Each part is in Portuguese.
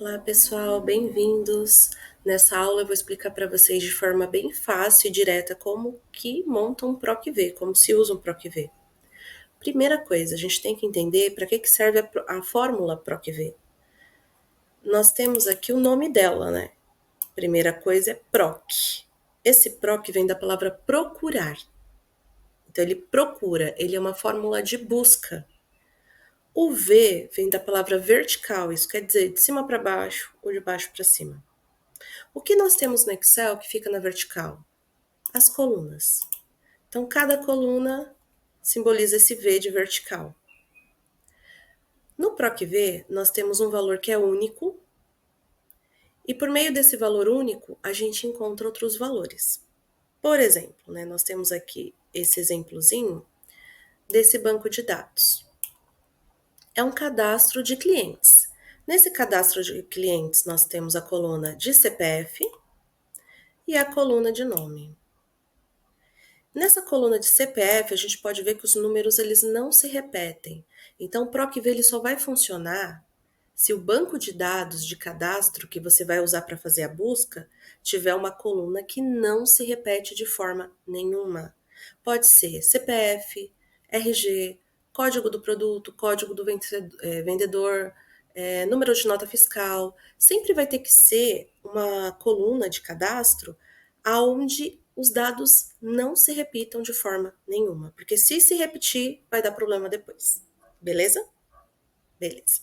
Olá pessoal, bem-vindos! Nessa aula eu vou explicar para vocês de forma bem fácil e direta como que monta um PROC-V, como se usa um PROC-V. Primeira coisa, a gente tem que entender para que serve a fórmula PROC-V. Nós temos aqui o nome dela, né? Primeira coisa é PROC. Esse PROC vem da palavra procurar. Então ele procura, ele é uma fórmula de busca. O V vem da palavra vertical, isso quer dizer de cima para baixo ou de baixo para cima. O que nós temos no Excel que fica na vertical? As colunas. Então, cada coluna simboliza esse V de vertical. No PROC-V, nós temos um valor que é único, e por meio desse valor único, a gente encontra outros valores. Por exemplo, nós temos aqui esse exemplozinho desse banco de dados. É um cadastro de clientes. Nesse cadastro de clientes, nós temos a coluna de CPF e a coluna de nome. Nessa coluna de CPF, a gente pode ver que os números eles não se repetem. Então, o PROC-V ele só vai funcionar se o banco de dados de cadastro que você vai usar para fazer a busca tiver uma coluna que não se repete de forma nenhuma. Pode ser CPF, RG, código do produto, código do vendedor, número de nota fiscal. Sempre vai ter que ser uma coluna de cadastro aonde os dados não se repitam de forma nenhuma, porque se repetir, vai dar problema depois. Beleza? Beleza.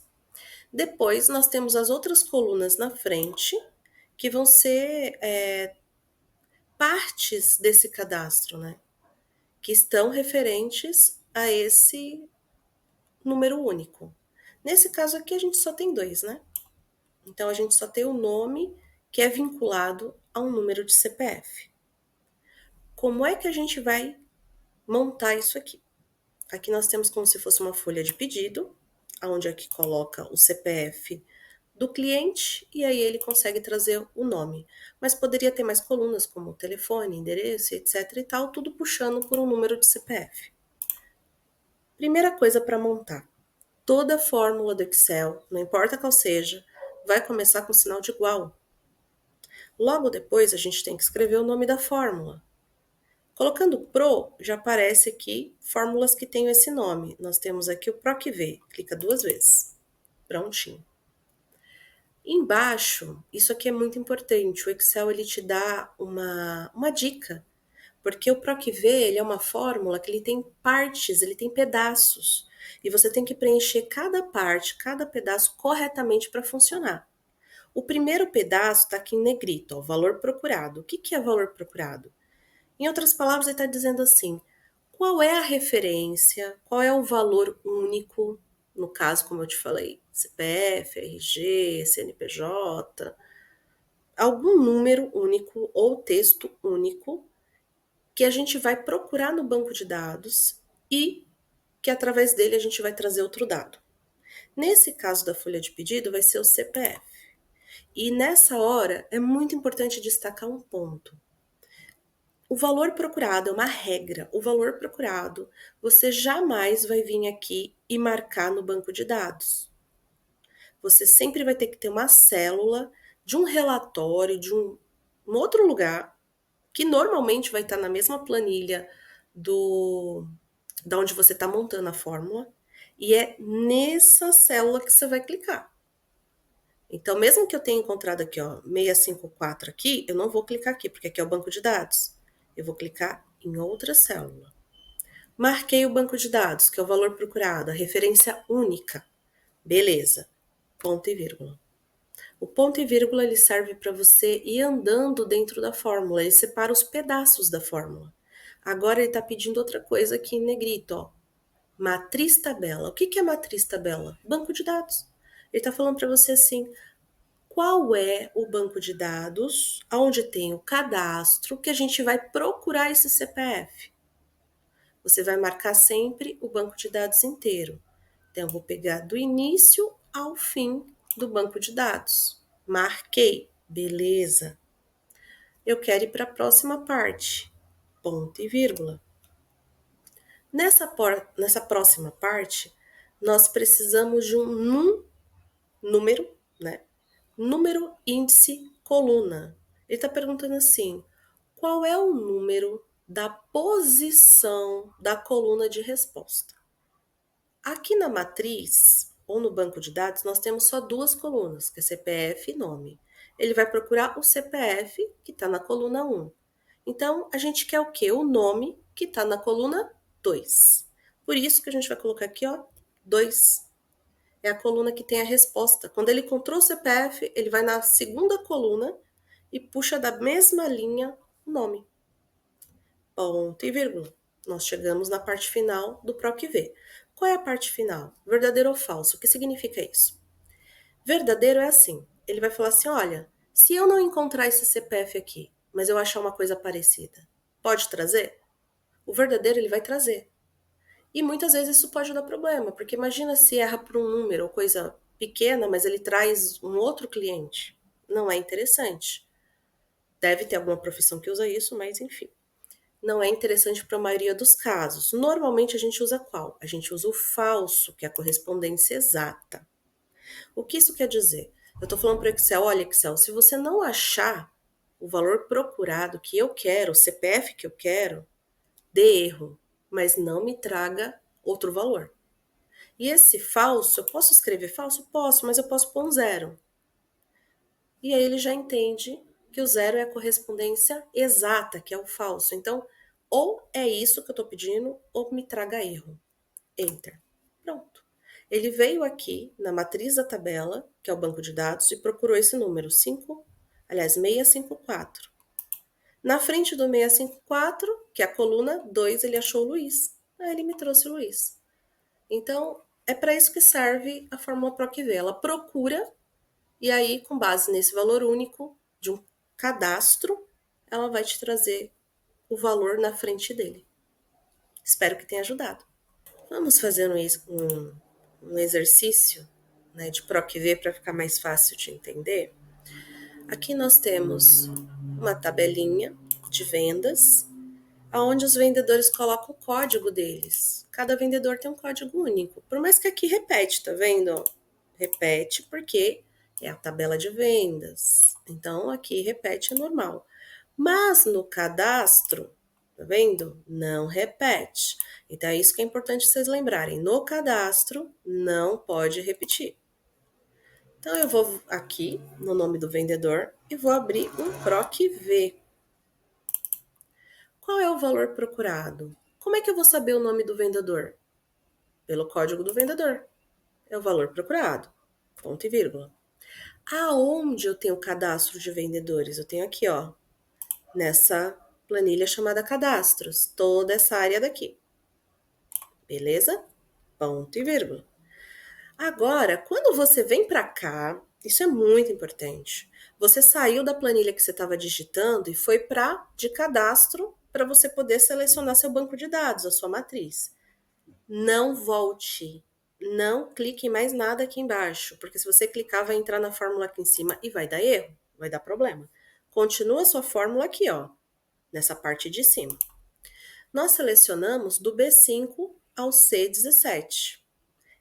Depois, nós temos as outras colunas na frente, que vão ser partes desse cadastro, né? Que estão referentes a esse número único. Nesse caso aqui, a gente só tem dois, né? Então, a gente só tem o nome que é vinculado a um número de CPF. Como é que a gente vai montar isso aqui? Aqui nós temos como se fosse uma folha de pedido, onde aqui coloca o CPF do cliente e aí ele consegue trazer o nome. Mas poderia ter mais colunas como telefone, endereço, etc e tal, tudo puxando por um número de CPF. Primeira coisa para montar. Toda fórmula do Excel, não importa qual seja, vai começar com sinal de igual. Logo depois a gente tem que escrever o nome da fórmula. Colocando PRO, já aparece aqui fórmulas que tenham esse nome. Nós temos aqui o PROC-V. Clica 2 vezes. Prontinho. Embaixo, isso aqui é muito importante. O Excel ele te dá uma dica. Porque o PROC-V ele é uma fórmula que ele tem partes, ele tem pedaços. E você tem que preencher cada parte, cada pedaço corretamente para funcionar. O primeiro pedaço está aqui em negrito, ó, valor procurado. O que é valor procurado? Em outras palavras, ele está dizendo assim, qual é a referência, qual é o valor único, no caso, como eu te falei, CPF, RG, CNPJ, algum número único ou texto único que a gente vai procurar no banco de dados e que através dele a gente vai trazer outro dado. Nesse caso da folha de pedido, vai ser o CPF. E nessa hora, é muito importante destacar um ponto. O valor procurado é uma regra. O valor procurado, você jamais vai vir aqui e marcar no banco de dados. Você sempre vai ter que ter uma célula de um relatório, de um outro lugar, que normalmente vai estar na mesma planilha da onde você está montando a fórmula, e é nessa célula que você vai clicar. Então, mesmo que eu tenha encontrado aqui, ó, 654 aqui, eu não vou clicar aqui, porque aqui é o banco de dados. Eu vou clicar em outra célula. Marquei o banco de dados, que é o valor procurado, a referência única. Beleza. Ponto e vírgula. O ponto e vírgula ele serve para você ir andando dentro da fórmula. Ele separa os pedaços da fórmula. Agora ele está pedindo outra coisa aqui em negrito, ó. Matriz tabela. O que é matriz tabela? Banco de dados. Ele está falando para você assim, qual é o banco de dados onde tem o cadastro que a gente vai procurar esse CPF. Você vai marcar sempre o banco de dados inteiro. Então, eu vou pegar do início ao fim do banco de dados. Marquei. Beleza. Eu quero ir para a próxima parte. Ponto e vírgula. Nessa próxima parte, nós precisamos de um número, né? Número, índice, coluna. Ele está perguntando assim, qual é o número da posição da coluna de resposta? Aqui na matriz, ou no banco de dados, nós temos só duas colunas, que é CPF e nome. Ele vai procurar o CPF, que está na coluna 1. Então, a gente quer o quê? O nome, que está na coluna 2. Por isso que a gente vai colocar aqui, ó, 2. É a coluna que tem a resposta. Quando ele encontrou o CPF, ele vai na segunda coluna e puxa da mesma linha o nome. Ponto e vírgula. Nós chegamos na parte final do PROC-V. Qual é a parte final? Verdadeiro ou falso? O que significa isso? Verdadeiro é assim. Ele vai falar assim, olha, se eu não encontrar esse CPF aqui, mas eu achar uma coisa parecida, pode trazer? O verdadeiro ele vai trazer. E muitas vezes isso pode dar problema, porque imagina se erra por um número ou coisa pequena, mas ele traz um outro cliente. Não é interessante. Deve ter alguma profissão que usa isso, mas enfim. Não é interessante para a maioria dos casos. Normalmente a gente usa qual? A gente usa o falso, que é a correspondência exata. O que isso quer dizer? Eu estou falando para o Excel, olha Excel, se você não achar o valor procurado que eu quero, o CPF que eu quero, dê erro, mas não me traga outro valor. E esse falso, eu posso escrever falso? Posso, mas eu posso pôr um zero. E aí ele já entende que o zero é a correspondência exata, que é o falso. Então, ou é isso que eu estou pedindo, ou me traga erro. Enter. Pronto. Ele veio aqui na matriz da tabela, que é o banco de dados, e procurou esse número 654. Na frente do 654, que é a coluna 2, ele achou o Luiz. Aí ele me trouxe o Luiz. Então, é para isso que serve a fórmula PROC-V. Ela procura, e aí, com base nesse valor único de um cadastro, ela vai te trazer o valor na frente dele. Espero que tenha ajudado. Vamos fazer um exercício, né, de PROC-V para ficar mais fácil de entender. Aqui nós temos uma tabelinha de vendas, onde os vendedores colocam o código deles. Cada vendedor tem um código único. Por mais que aqui repete, tá vendo? Repete porque é a tabela de vendas. Então aqui repete é normal. Mas no cadastro, tá vendo? Não repete. Então é isso que é importante vocês lembrarem. No cadastro não pode repetir. Então eu vou aqui no nome do vendedor e vou abrir um PROC-V. Qual é o valor procurado? Como é que eu vou saber o nome do vendedor? Pelo código do vendedor. É o valor procurado. Ponto e vírgula. Aonde eu tenho cadastro de vendedores? Eu tenho aqui, ó, nessa planilha chamada cadastros, toda essa área daqui. Beleza? Ponto e vírgula. Agora, quando você vem para cá, isso é muito importante. Você saiu da planilha que você estava digitando e foi para de cadastro para você poder selecionar seu banco de dados, a sua matriz. Não volte. Não clique em mais nada aqui embaixo, porque se você clicar, vai entrar na fórmula aqui em cima e vai dar erro, vai dar problema. Continua a sua fórmula aqui, ó, nessa parte de cima. Nós selecionamos do B5 ao C17.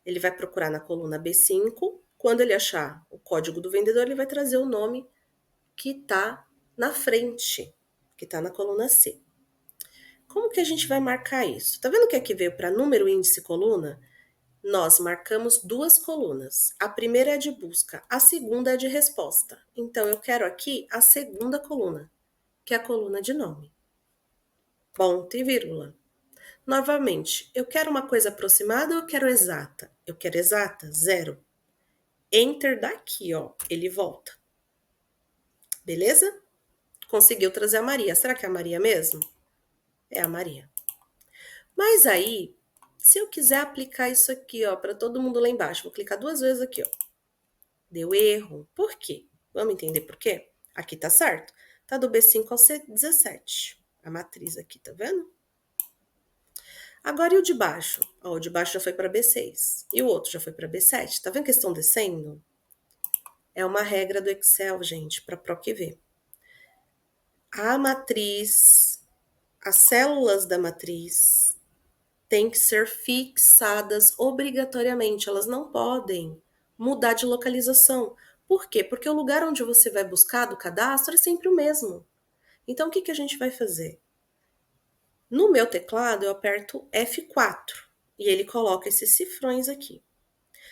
Ele vai procurar na coluna B5. Quando ele achar o código do vendedor, ele vai trazer o nome que está na frente, que está na coluna C. Como que a gente vai marcar isso? Tá vendo que aqui veio para número, índice, coluna? Nós marcamos duas colunas. A primeira é de busca, a segunda é de resposta. Então, eu quero aqui a segunda coluna, que é a coluna de nome. Ponto e vírgula. Novamente, eu quero uma coisa aproximada ou eu quero exata? Eu quero exata, zero. Enter daqui, ó, ele volta. Beleza? Conseguiu trazer a Maria. Será que é a Maria mesmo? É a Maria. Mas aí, se eu quiser aplicar isso aqui, ó, para todo mundo lá embaixo, vou clicar duas vezes aqui, ó. Deu erro. Por quê? Vamos entender por quê? Aqui tá certo. Tá do B5 ao C17. A matriz aqui, tá vendo? Agora e o de baixo? Ó, o de baixo já foi para B6. E o outro já foi para B7. Tá vendo que estão descendo? É uma regra do Excel, gente, para PROC-V. A matriz, as células da matriz têm que ser fixadas obrigatoriamente. Elas não podem mudar de localização. Por quê? Porque o lugar onde você vai buscar do cadastro é sempre o mesmo. Então, o que a gente vai fazer? No meu teclado, eu aperto F4 e ele coloca esses cifrões aqui.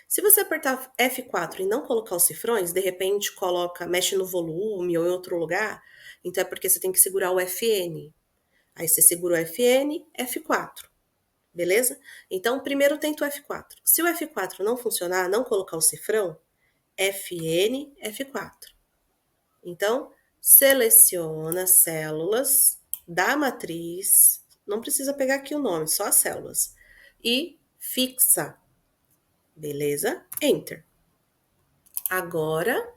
Se você apertar F4 e não colocar os cifrões, de repente mexe no volume ou em outro lugar, então é porque você tem que segurar o FN. Aí você segura o FN, F4, beleza? Então, primeiro tenta o F4. Se o F4 não funcionar, não colocar o cifrão, FN, F4. Então, seleciona as células da matriz, não precisa pegar aqui o nome, só as células, e fixa, beleza? Enter. Agora,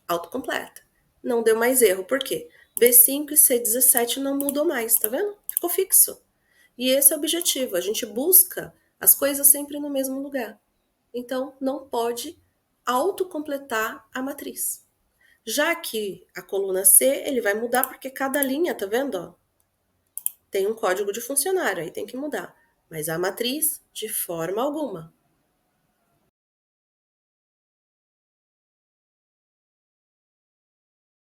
autocompleta. Não deu mais erro, por quê? B5 e C17 não mudou mais, tá vendo? Ficou fixo. E esse é o objetivo, a gente busca as coisas sempre no mesmo lugar. Então, não pode autocompletar a matriz. Já que a coluna C, ele vai mudar porque cada linha, tá vendo? Ó, tem um código de funcionário, aí tem que mudar. Mas a matriz, de forma alguma.